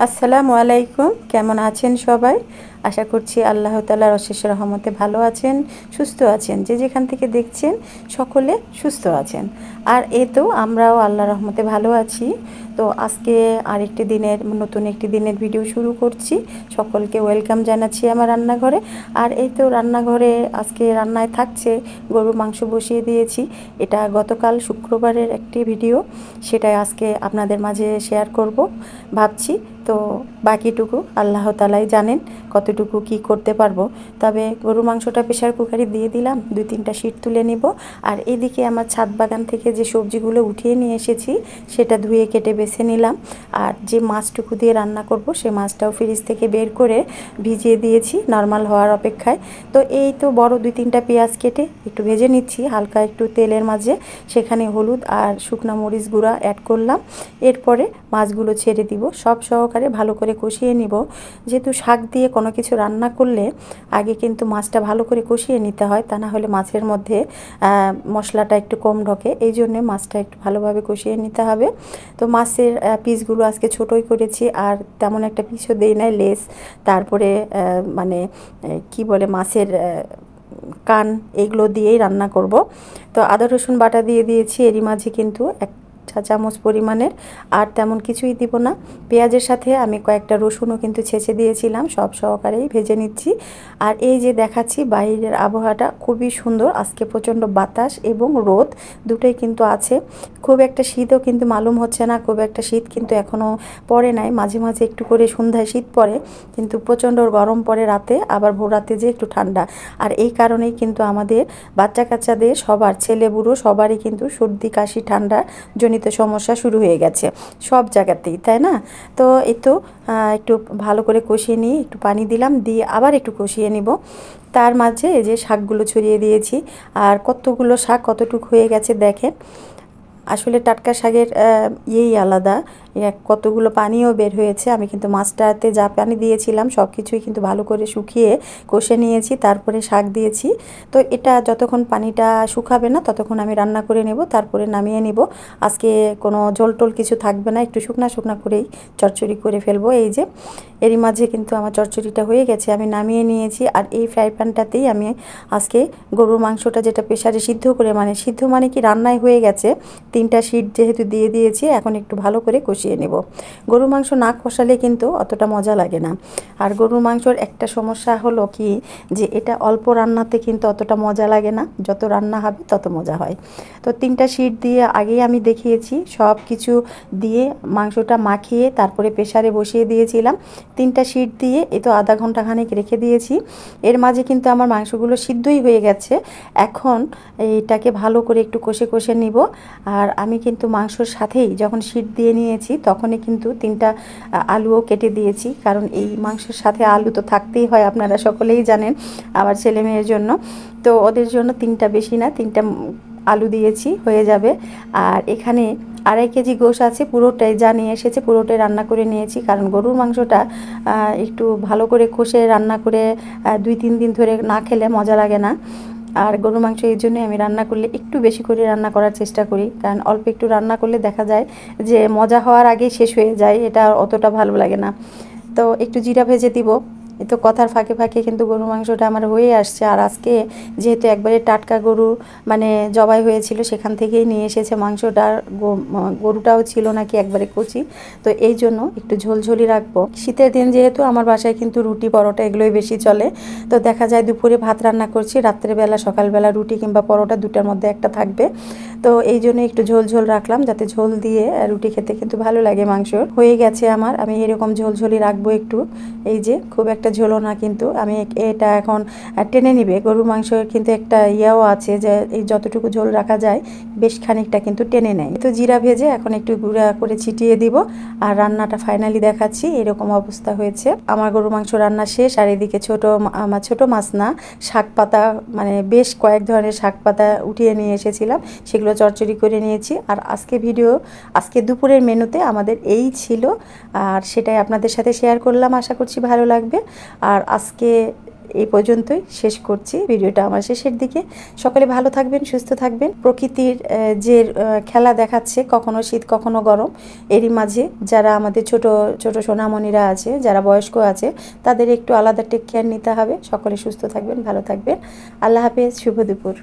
আসসালামু আলাইকুম। কেমন আছেন সবাই? আশা করছি আল্লাহ তাআলার অশেষ রহমতে ভালো আছেন, সুস্থ আছেন। যে যেখান থেকে দেখছেন সকলে সুস্থ আছেন। আর এই তো আমরাও আল্লাহর রহমতে ভালো আছি। তো আজকে নতুন একটি দিনের ভিডিও শুরু করছি। সকলকে ওয়েলকাম জানাচ্ছি আমার রান্নাঘরে। আর এই তো রান্নাঘরে আজকে রান্নায় থাকছে গরুর মাংস বসিয়ে দিয়েছি। এটা গতকাল শুক্রবারের একটি ভিডিও, সেটাই আজকে আপনাদের মাঝে শেয়ার করব ভাবছি। তো বাকিটুকু আল্লাহ তাআলাই জানেন কতটুকু কি করতে পারবো। তবে গরুর মাংসটা প্রেশার কুকারে দিয়ে দিলাম, 2-3টা সিট তুলে নিব। আর এদিকে আমার ছাদ বাগান থেকে যে সবজিগুলো উঠিয়ে নিয়ে এসেছি সেটা ধুয়ে কেটে বেছে নিলাম। আর যে মাছটুকু দিয়ে রান্না করব সে মাছটাও ফ্রিজ থেকে বের করে ভিজিয়ে দিয়েছি নর্মাল হওয়ার অপেক্ষায়। তো এই তো বড় 2-3টা পেঁয়াজ কেটে একটু ভেজে নিচ্ছি হালকা একটু তেলের মাঝে। সেখানে হলুদ আর শুকনো মরিচ গুঁড়া অ্যাড করলাম। এরপরে মাছগুলো ছেড়ে দিব, সব সহকারে ভালো করে কষিয়ে নিব। যেহেতু শাক দিয়ে কোনো কিছু রান্না করলে আগে কিন্তু মাছটা ভালো করে কষিয়ে নিতে হয়, তা না হলে মাছের মধ্যে মশলাটা একটু কম ঢোকে। এই জন্যে মাছটা একটু ভালোভাবে কষিয়ে নিতে হবে। তো মাছের পিসগুলো আজকে ছোটোই করেছি, আর তেমন একটা পিসও দেই নাই, লেস তারপরে মানে কি বলে মাছের কান, এগুলো দিয়েই রান্না করব। তো আদা রসুন বাটা দিয়ে দিয়েছি এরই মাঝে কিন্তু 1 চা চামচ পরিমাণের, আর তেমন কিছুই দিব না। পেঁয়াজের সাথে আমি কয়েকটা রসুনও কিন্তু ছেঁচে দিয়েছিলাম, সব সহকারেই ভেজে নিচ্ছি। আর এই যে দেখাচ্ছি বাইরের আবহাওয়াটা খুবই সুন্দর, আজকে প্রচণ্ড বাতাস এবং রোদ দুটোই কিন্তু আছে। খুব একটা শীতও কিন্তু মালুম হচ্ছে না, খুব একটা শীত কিন্তু এখনও পড়ে নাই। মাঝে মাঝে একটু করে সন্ধ্যায় শীত পড়ে, কিন্তু প্রচণ্ড গরম পড়ে রাতে, আবার ভোর রাতে যে একটু ঠান্ডা। আর এই কারণেই কিন্তু আমাদের বাচ্চা কাচ্চাদের সবার, ছেলে বুড়ো সবারই কিন্তু সর্দি কাশি ঠান্ডা জনিত সমস্যা শুরু হয়ে গেছে সব জায়গাতেই, তাই না? তো এই তো একটু ভালো করে কষিয়ে নিয়ে একটু পানি দিলাম, দিয়ে আবার একটু কষিয়ে নিব। তার মাঝে এই যে শাকগুলো ছড়িয়ে দিয়েছি। আর কতগুলো শাক কতটুকু হয়ে গেছে দেখেন। আসলে টাটকা শাকের ইয়েই আলাদা, কতগুলো পানিও বের হয়েছে। আমি কিন্তু মাছটাতে যা পানি দিয়েছিলাম সব কিছুই কিন্তু ভালো করে শুকিয়ে কষে নিয়েছি, তারপরে শাক দিয়েছি। তো এটা যতক্ষণ পানিটা শুকাবে না ততক্ষণ আমি রান্না করে নেব, তারপরে নামিয়ে নিব। আজকে কোনো ঝোল টোল কিছু থাকবে না, একটু শুকনা শুকনা করেই চচ্চড়ি করে ফেলবো। এই যে এরই মাঝে কিন্তু আমার চচ্চড়িটা হয়ে গেছে, আমি নামিয়ে নিয়েছি। আর এই ফ্রাই প্যানটাতেই আমি আজকে গরুর মাংসটা, যেটা প্রেশারে সিদ্ধ করে, সিদ্ধ মানে কি রান্নায় হয়ে গেছে, 3টা সিট যেহেতু দিয়ে দিয়েছি, এখন একটু ভালো করে কষিয়ে নেব। গরুর মাংস না কষালে কিন্তু অতটা মজা লাগে না। আর গরুর মাংসর একটা সমস্যা হলো কি, যে এটা অল্প রান্নাতে কিন্তু অতটা মজা লাগে না, যত রান্না হবে তত মজা হয়। তো 3টা সিট দিয়ে আগেই আমি দেখিয়েছি, সব কিছু দিয়ে মাংসটা মাখিয়ে তারপরে প্রেশারে বসিয়ে দিয়েছিলাম। 3টা সিট দিয়ে এই তো আধা ঘন্টা খানিক রেখে দিয়েছি। এর মাঝে কিন্তু আমার মাংসগুলো সিদ্ধই হয়ে গেছে। এখন এইটাকে ভালো করে একটু কষে কষে নিব। আর আমি কিন্তু মাংসর সাথেই যখন সিট দিয়ে নিয়েছি তখনই কিন্তু 3টা আলুও কেটে দিয়েছি, কারণ এই মাংসের সাথে আলু তো থাকতেই হয়, আপনারা সকলেই জানেন আমার ছেলে মেয়ের জন্য। তো ওদের জন্য 3টা, বেশি না 3টা আলু দিয়েছি, হয়ে যাবে। আর এখানে 2.5 কেজি গোশ আছে, পুরোটাই যা নিয়ে এসেছে পুরোটাই রান্না করে নিয়েছি, কারণ গরুর মাংসটা একটু ভালো করে কষে রান্না করে 2-3 দিন ধরে না খেলে মজা লাগে না। আর গরুর মাংস এই জন্যই আমি রান্না করলে একটু বেশি করে রান্না করার চেষ্টা করি, কারণ অল্প একটু রান্না করলে দেখা যায় যে মজা হওয়ার আগেই শেষ হয়ে যায়, এটা অতটা ভালো লাগে না। তো একটু জিরা ভেজে দিব। এই তো কথার ফাঁকে ফাঁকে কিন্তু গরুর মাংসটা আমার হয়ে আসছে। আর আজকে যেহেতু একবারে টাটকা গরু জবাই হয়েছিল, সেখান থেকেই নিয়ে এসেছে মাংসটা, গরুটাও ছিল নাকি একবারে কচি। তো এই জন্য একটু ঝোলঝোলি রাখবো। শীতের দিন যেহেতু আমার বাসায় কিন্তু রুটি পরোটা এগুলোই বেশি চলে। তো দেখা যায় দুপুরে ভাত রান্না করছি, রাত্রেবেলা সকালবেলা রুটি কিংবা পরোটা দুটার মধ্যে একটা থাকবে। তো এই জন্য একটু ঝোল ঝোল রাখলাম, যাতে ঝোল দিয়ে রুটি খেতে কিন্তু ভালো লাগে। মাংস হয়ে গেছে আমার, আমি এরকম ঝোলঝোলি রাখবো একটু। এই যে খুব একটা ঝোলও না, কিন্তু আমি এটা এখন টেনে নিবে। গরুর মাংসের কিন্তু একটা ইয়াও আছে যে এই যতটুকু ঝোল রাখা যায় বেশ খানিকটা কিন্তু টেনে নেয়। তো জিরা ভেজে এখন একটু গুঁড়া করে ছিটিয়ে দিব। আর রান্নাটা ফাইনালি দেখাচ্ছি, এরকম অবস্থা হয়েছে আমার গরুর মাংস রান্না শেষ। আর এদিকে আমার ছোট মাছ না, শাক পাতা, বেশ কয়েক ধরনের শাক পাতা উঠিয়ে নিয়ে এসেছিলাম, সেগুলো চচ্চড়ি করে নিয়েছি। আর আজকে দুপুরের মেনুতে আমাদের এই ছিল, আর সেটাই আপনাদের সাথে শেয়ার করলাম, আশা করছি ভালো লাগবে। আর আজকে এই পর্যন্তই শেষ করছি ভিডিওটা আমার শেষের দিকে। সকলে ভালো থাকবেন, সুস্থ থাকবেন। প্রকৃতির যে খেলা দেখাচ্ছে, কখনো শীত কখনো গরম, এরই মাঝে যারা আমাদের ছোট ছোট সোনামণিরা আছে, যারা বয়স্ক আছে, তাদের একটু আলাদা টেক কেয়ার নিতে হবে। সকলে সুস্থ থাকবেন, ভালো থাকবেন। আল্লাহ হাফেজ, শুভ দুপুর।